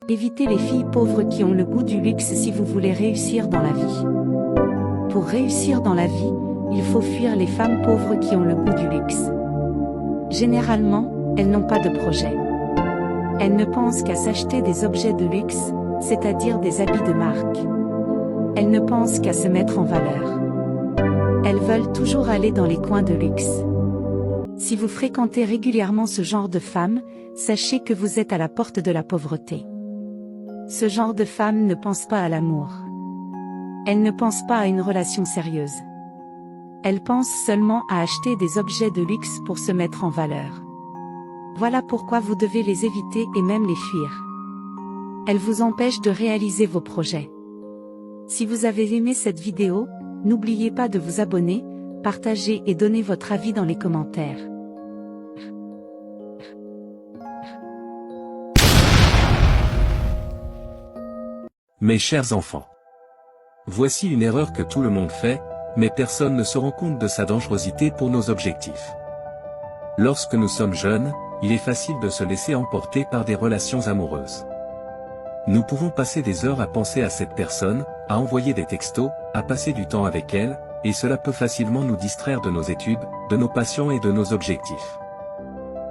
Évitez les filles pauvres qui ont le goût du luxe si vous voulez réussir dans la vie. Pour réussir dans la vie, il faut fuir les femmes pauvres qui ont le goût du luxe. Généralement, elles n'ont pas de projet. Elles ne pensent qu'à s'acheter des objets de luxe, c'est-à-dire des habits de marque. Elles ne pensent qu'à se mettre en valeur. Elles veulent toujours aller dans les coins de luxe. Si vous fréquentez régulièrement ce genre de femmes, sachez que vous êtes à la porte de la pauvreté. Ce genre de femmes ne pense pas à l'amour. Elles ne pensent pas à une relation sérieuse. Elles pensent seulement à acheter des objets de luxe pour se mettre en valeur. Voilà pourquoi vous devez les éviter et même les fuir. Elles vous empêchent de réaliser vos projets. Si vous avez aimé cette vidéo, n'oubliez pas de vous abonner, partager et donner votre avis dans les commentaires. Mes chers enfants, voici une erreur que tout le monde fait, mais personne ne se rend compte de sa dangerosité pour nos objectifs. Lorsque nous sommes jeunes, il est facile de se laisser emporter par des relations amoureuses. Nous pouvons passer des heures à penser à cette personne, à envoyer des textos, à passer du temps avec elle, et cela peut facilement nous distraire de nos études, de nos passions et de nos objectifs.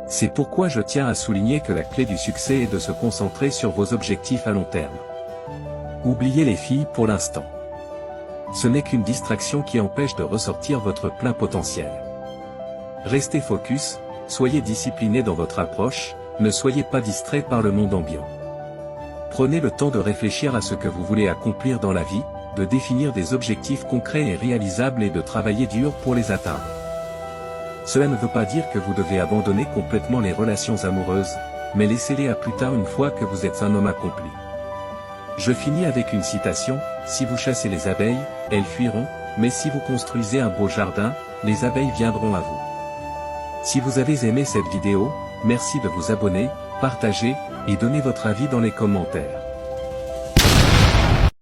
C'est pourquoi je tiens à souligner que la clé du succès est de se concentrer sur vos objectifs à long terme. Oubliez les filles pour l'instant. Ce n'est qu'une distraction qui empêche de ressortir votre plein potentiel. Restez focus, soyez discipliné dans votre approche, ne soyez pas distrait par le monde ambiant. Prenez le temps de réfléchir à ce que vous voulez accomplir dans la vie, de définir des objectifs concrets et réalisables et de travailler dur pour les atteindre. Cela ne veut pas dire que vous devez abandonner complètement les relations amoureuses, mais laissez-les à plus tard une fois que vous êtes un homme accompli. Je finis avec une citation, « Si vous chassez les abeilles, elles fuiront, mais si vous construisez un beau jardin, les abeilles viendront à vous. » Si vous avez aimé cette vidéo, merci de vous abonner, partager, et donner votre avis dans les commentaires.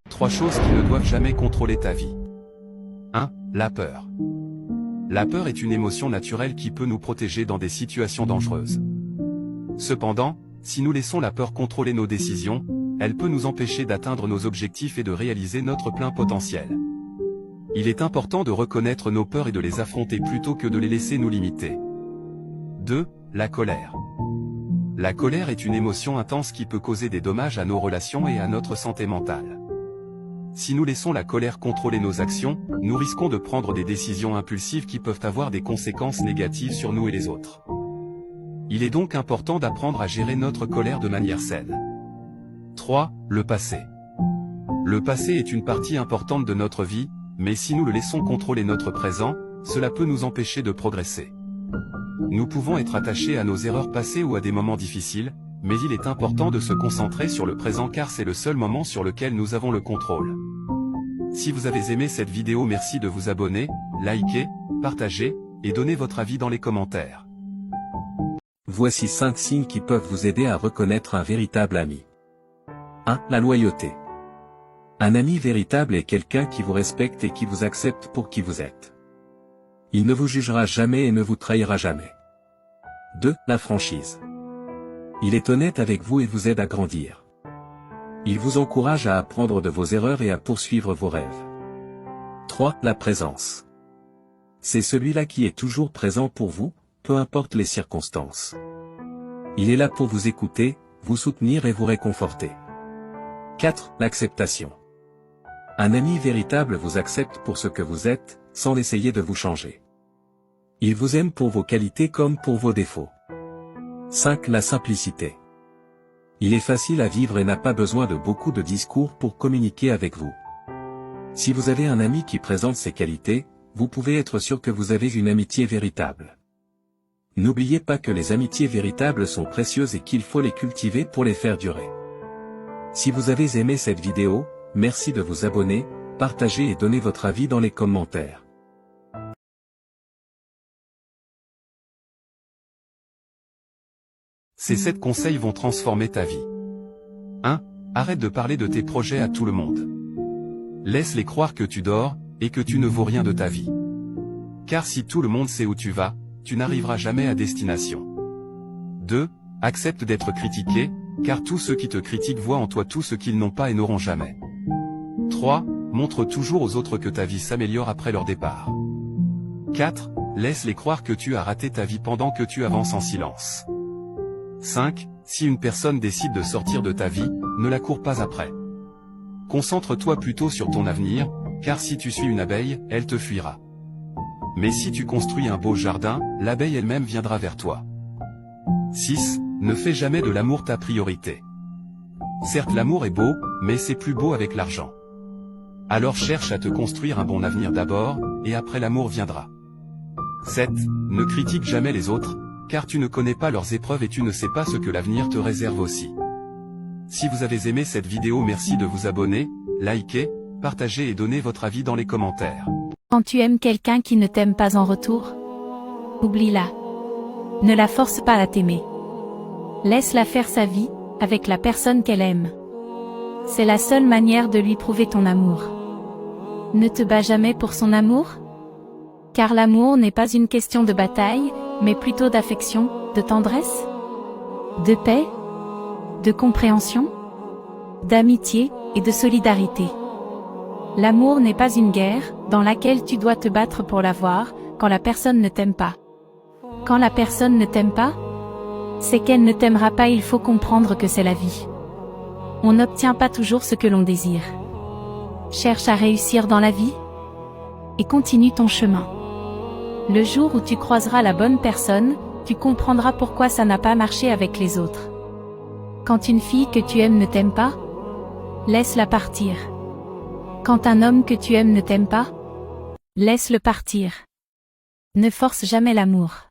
3 choses qui ne doivent jamais contrôler ta vie. 1. La peur. La peur est une émotion naturelle qui peut nous protéger dans des situations dangereuses. Cependant, si nous laissons la peur contrôler nos décisions, elle peut nous empêcher d'atteindre nos objectifs et de réaliser notre plein potentiel. Il est important de reconnaître nos peurs et de les affronter plutôt que de les laisser nous limiter. 2. La colère. La colère est une émotion intense qui peut causer des dommages à nos relations et à notre santé mentale. Si nous laissons la colère contrôler nos actions, nous risquons de prendre des décisions impulsives qui peuvent avoir des conséquences négatives sur nous et les autres. Il est donc important d'apprendre à gérer notre colère de manière saine. 3. Le passé. Le passé est une partie importante de notre vie, mais si nous le laissons contrôler notre présent, cela peut nous empêcher de progresser. Nous pouvons être attachés à nos erreurs passées ou à des moments difficiles, mais il est important de se concentrer sur le présent car c'est le seul moment sur lequel nous avons le contrôle. Si vous avez aimé cette vidéo, merci de vous abonner, liker, partager, et donner votre avis dans les commentaires. Voici 5 signes qui peuvent vous aider à reconnaître un véritable ami. 1. La loyauté. Un ami véritable est quelqu'un qui vous respecte et qui vous accepte pour qui vous êtes. Il ne vous jugera jamais et ne vous trahira jamais. 2. La franchise. Il est honnête avec vous et vous aide à grandir. Il vous encourage à apprendre de vos erreurs et à poursuivre vos rêves. 3. La présence. C'est celui-là qui est toujours présent pour vous, peu importe les circonstances. Il est là pour vous écouter, vous soutenir et vous réconforter. 4. L'acceptation. Un ami véritable vous accepte pour ce que vous êtes, sans essayer de vous changer. Il vous aime pour vos qualités comme pour vos défauts. 5. La simplicité. Il est facile à vivre et n'a pas besoin de beaucoup de discours pour communiquer avec vous. Si vous avez un ami qui présente ces qualités, vous pouvez être sûr que vous avez une amitié véritable. N'oubliez pas que les amitiés véritables sont précieuses et qu'il faut les cultiver pour les faire durer. Si vous avez aimé cette vidéo, merci de vous abonner, partager et donner votre avis dans les commentaires. Ces 7 conseils vont transformer ta vie. 1. Arrête de parler de tes projets à tout le monde. Laisse-les croire que tu dors, et que tu ne vaux rien de ta vie. Car si tout le monde sait où tu vas, tu n'arriveras jamais à destination. 2. Accepte d'être critiqué, car tous ceux qui te critiquent voient en toi tout ce qu'ils n'ont pas et n'auront jamais. 3. Montre toujours aux autres que ta vie s'améliore après leur départ. 4. Laisse-les croire que tu as raté ta vie pendant que tu avances en silence. 5. Si une personne décide de sortir de ta vie, ne la cours pas après. Concentre-toi plutôt sur ton avenir, car si tu suis une abeille, elle te fuira. Mais si tu construis un beau jardin, l'abeille elle-même viendra vers toi. 6. Ne fais jamais de l'amour ta priorité. Certes, l'amour est beau, mais c'est plus beau avec l'argent. Alors cherche à te construire un bon avenir d'abord, et après l'amour viendra. 7. Ne critique jamais les autres, car tu ne connais pas leurs épreuves et tu ne sais pas ce que l'avenir te réserve aussi. Si vous avez aimé cette vidéo, merci de vous abonner, liker, partager et donner votre avis dans les commentaires. Quand tu aimes quelqu'un qui ne t'aime pas en retour, oublie-la. Ne la force pas à t'aimer. Laisse-la faire sa vie, avec la personne qu'elle aime. C'est la seule manière de lui prouver ton amour. Ne te bats jamais pour son amour, car l'amour n'est pas une question de bataille, mais plutôt d'affection, de tendresse, de paix, de compréhension, d'amitié et de solidarité. L'amour n'est pas une guerre, dans laquelle tu dois te battre pour l'avoir, quand la personne ne t'aime pas. Quand la personne ne t'aime pas, c'est qu'elle ne t'aimera pas. Il faut comprendre que c'est la vie. On n'obtient pas toujours ce que l'on désire. Cherche à réussir dans la vie, et continue ton chemin. Le jour où tu croiseras la bonne personne, tu comprendras pourquoi ça n'a pas marché avec les autres. Quand une fille que tu aimes ne t'aime pas, laisse-la partir. Quand un homme que tu aimes ne t'aime pas, laisse-le partir. Ne force jamais l'amour.